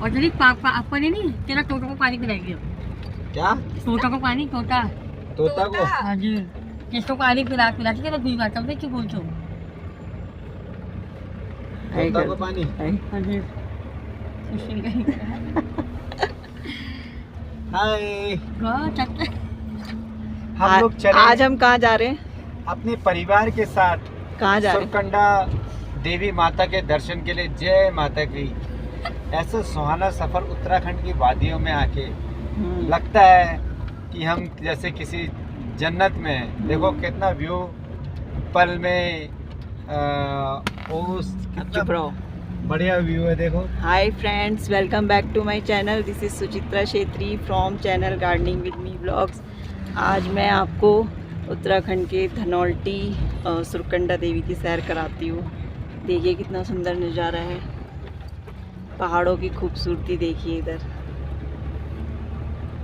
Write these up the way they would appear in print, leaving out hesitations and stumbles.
और तेरी पापा ने नहीं तेरा तोता को पानी पिलाएगी अब। क्या? तोता को पानी, तोता तोता को? हाँ जी, किसको पानी पिलाती तेरा दूध आता है क्यों बोलते हो? तोता को पानी? हाँ जी। हाय, चलते हम लोग चले आज हम कहाँ जा रहे हैं? अपने परिवार के साथ कहाँ जा रहे हैं? सुरकंडा देवी माता के दर्शन के लिए। जय माता की। ऐसा सुहाना सफर उत्तराखंड की वादियों में आके लगता है कि हम जैसे किसी जन्नत में हैं। देखो कितना व्यू पल में कितना बढ़िया व्यू है देखो। Hi friends, welcome back to my channel. This is Suchitra Chhetri from channel gardening with me blogs. आज मैं आपको उत्तराखंड के धनौल्टी सुरकंडा देवी की सैर कराती हूँ। देखिए कितना सुंदर नज़ारा है, पहाड़ों की खूबसूरती देखिए इधर।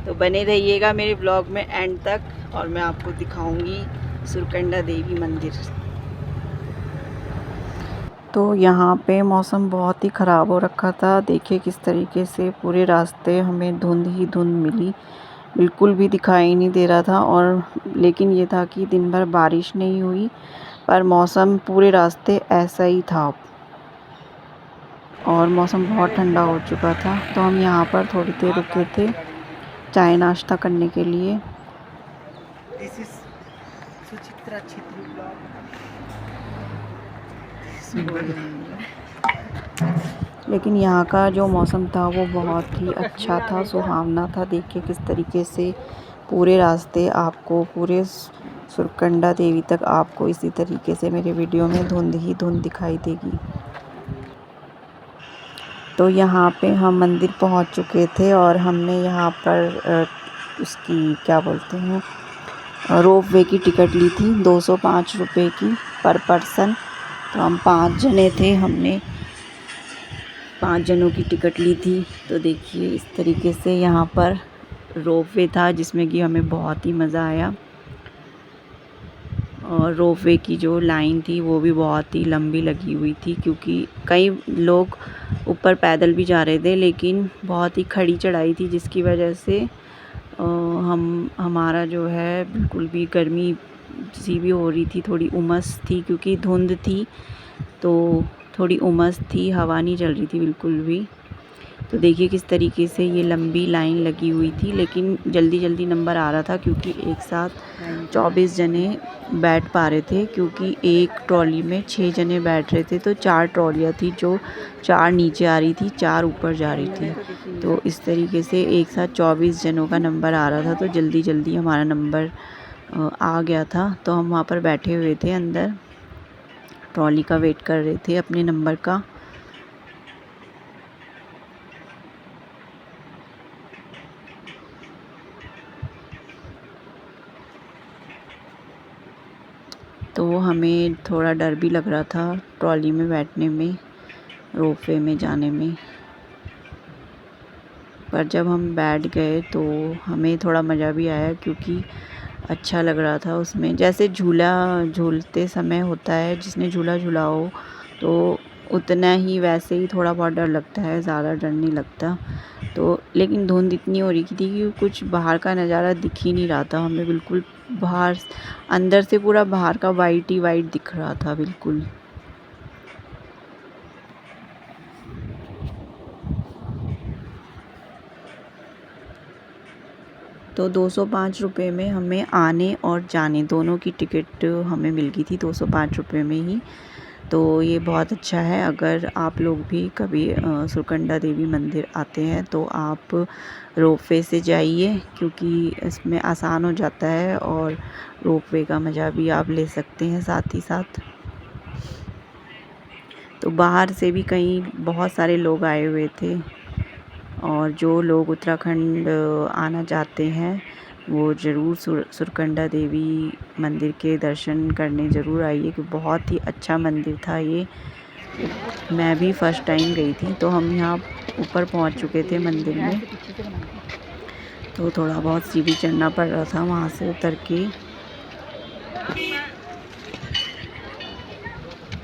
तो बने रहिएगा मेरे ब्लॉग में एंड तक और मैं आपको दिखाऊंगी सुरकंडा देवी मंदिर। तो यहाँ पे मौसम बहुत ही ख़राब हो रखा था। देखिए किस तरीके से पूरे रास्ते हमें धुंध ही धुंध मिली, बिल्कुल भी दिखाई नहीं दे रहा था। और लेकिन ये था कि दिन भर बारिश नहीं हुई, पर मौसम पूरे रास्ते ऐसा ही था और मौसम बहुत ठंडा हो चुका था। तो हम यहाँ पर थोड़ी देर रुके थे चाय नाश्ता करने के लिए। This is Suchitra Chhetri blog. लेकिन यहाँ का जो मौसम था वो बहुत ही अच्छा था, सुहावना था। देखिए किस तरीके से पूरे रास्ते आपको, पूरे सुरकंडा देवी तक आपको इसी तरीके से मेरे वीडियो में धुंध ही धुंध दिखाई देगी। तो यहाँ पे हम मंदिर पहुँच चुके थे और हमने यहाँ पर उसकी क्या बोलते हैं, रोप वे की टिकट ली थी 205 रुपये की पर पर्सन। तो हम 5 जने थे, हमने 5 जनों की टिकट ली थी। तो देखिए इस तरीके से यहाँ पर रोप वे था जिसमें कि हमें बहुत ही मज़ा आया। और रोप वे की जो लाइन थी वो भी बहुत ही लंबी लगी हुई थी, क्योंकि कई लोग ऊपर पैदल भी जा रहे थे, लेकिन बहुत ही खड़ी चढ़ाई थी जिसकी वजह से हमारा जो है बिल्कुल भी गर्मी सी भी हो रही थी, थोड़ी उमस थी क्योंकि धुंध थी तो थोड़ी उमस थी, हवा नहीं चल रही थी बिल्कुल भी। तो देखिए किस तरीके से ये लंबी लाइन लगी हुई थी, लेकिन जल्दी जल्दी नंबर आ रहा था क्योंकि एक साथ 24 जने बैठ पा रहे थे, क्योंकि एक ट्रॉली में 6 जने बैठ रहे थे। तो 4 ट्रॉलियाँ थी, जो 4 नीचे आ रही थी, 4 ऊपर जा रही थी। तो इस तरीके से एक साथ 24 जनों का नंबर आ रहा था, तो जल्दी जल्दी हमारा नंबर आ गया था। तो हम वहाँ पर बैठे हुए थे, अंदर ट्रॉली का वेट कर रहे थे अपने नंबर का। तो हमें थोड़ा डर भी लग रहा था ट्रॉली में बैठने में, रोप वे में जाने में। पर जब हम बैठ गए तो हमें थोड़ा मज़ा भी आया, क्योंकि अच्छा लग रहा था उसमें। जैसे झूला झूलते समय होता है, जिसने झूला झूला हो तो उतना ही वैसे ही थोड़ा बहुत डर लगता है, ज़्यादा डर नहीं लगता। तो लेकिन धुंध इतनी हो रही थी कि कुछ बाहर का नज़ारा दिख ही नहीं रहा था हमें बिल्कुल। बाहर अंदर से पूरा बाहर का वाइट ही वाइट दिख रहा था बिल्कुल। तो 205 रुपये में हमें आने और जाने दोनों की टिकट हमें मिल गई थी, 205 रुपये में ही। तो ये बहुत अच्छा है। अगर आप लोग भी कभी सुरकंडा देवी मंदिर आते हैं तो आप रोप वे से जाइए, क्योंकि इसमें आसान हो जाता है और रोप वे का मज़ा भी आप ले सकते हैं साथ ही साथ। तो बाहर से भी कई बहुत सारे लोग आए हुए थे, और जो लोग उत्तराखंड आना चाहते हैं वो ज़रूर सुरकंडा देवी मंदिर के दर्शन करने ज़रूर आइए, कि बहुत ही अच्छा मंदिर था ये। मैं भी फ़र्स्ट टाइम गई थी। तो हम यहाँ ऊपर पहुँच चुके थे मंदिर में, तो थोड़ा बहुत सीढ़ी चढ़ना पड़ रहा था वहाँ से उतर के।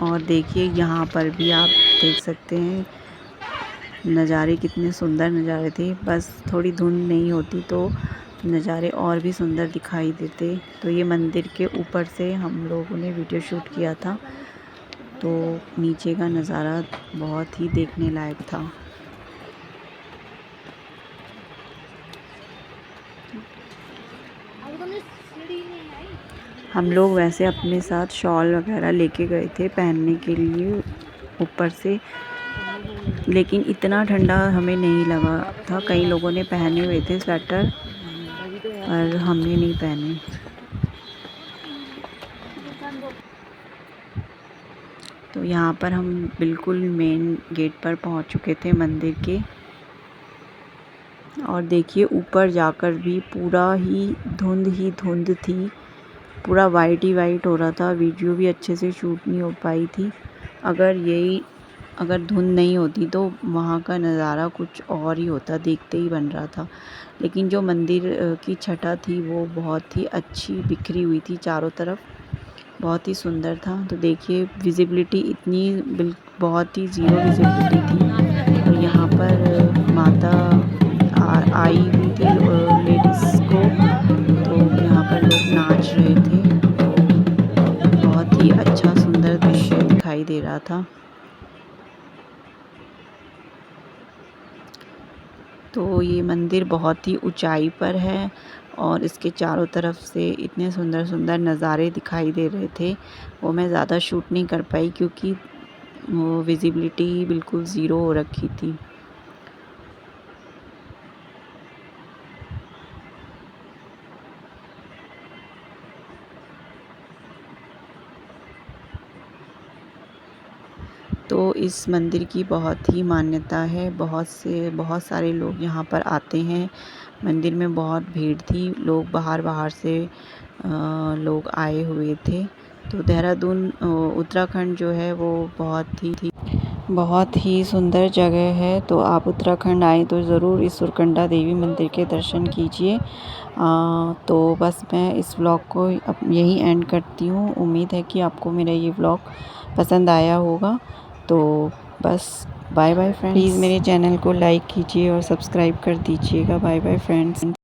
और देखिए यहाँ पर भी आप देख सकते हैं नज़ारे कितने सुंदर नज़ारे थे। बस थोड़ी धुंध नहीं होती तो नज़ारे और भी सुंदर दिखाई देते। तो ये मंदिर के ऊपर से हम लोगों ने वीडियो शूट किया था, तो नीचे का नज़ारा बहुत ही देखने लायक था। हम लोग वैसे अपने साथ शॉल वगैरह लेके गए थे पहनने के लिए ऊपर से, लेकिन इतना ठंडा हमें नहीं लगा था। कई लोगों ने पहने हुए थे स्वेटर, पर हमने नहीं पहने। तो यहाँ पर हम बिल्कुल मेन गेट पर पहुँच चुके थे मंदिर के, और देखिए ऊपर जाकर भी पूरा ही धुंध थी। पूरा वाइट ही वाइट हो रहा था। वीडियो भी अच्छे से शूट नहीं हो पाई थी। अगर धुंध नहीं होती तो वहाँ का नज़ारा कुछ और ही होता, देखते ही बन रहा था। लेकिन जो मंदिर की छटा थी वो बहुत ही अच्छी बिखरी हुई थी चारों तरफ, बहुत ही सुंदर था। तो देखिए विजिबिलिटी इतनी बहुत ही ज़ीरो विजिबिलिटी थी। और यहाँ पर माता आई हुई थी लेडीज़ को, तो यहाँ पर लोग नाच रहे थे। बहुत ही अच्छा सुंदर दृश्य दिखाई दे रहा था। तो ये मंदिर बहुत ही ऊंचाई पर है और इसके चारों तरफ से इतने सुंदर सुंदर नज़ारे दिखाई दे रहे थे। वो मैं ज़्यादा शूट नहीं कर पाई क्योंकि वो विजिबिलिटी बिल्कुल ज़ीरो हो रखी थी। तो इस मंदिर की बहुत ही मान्यता है। बहुत सारे लोग यहाँ पर आते हैं। मंदिर में बहुत भीड़ थी, लोग बाहर से लोग आए हुए थे। तो देहरादून उत्तराखंड जो है वो बहुत ही सुंदर जगह है। तो आप उत्तराखंड आए तो ज़रूर इस सुरकंडा देवी मंदिर के दर्शन कीजिए। तो बस मैं इस व्लॉग को यहीं एंड करती हूँ। उम्मीद है कि आपको मेरा ये व्लॉग पसंद आया होगा। तो बस बाय बाय फ्रेंड्स। प्लीज़ मेरे चैनल को लाइक कीजिए और सब्सक्राइब कर दीजिएगा। Bye bye friends.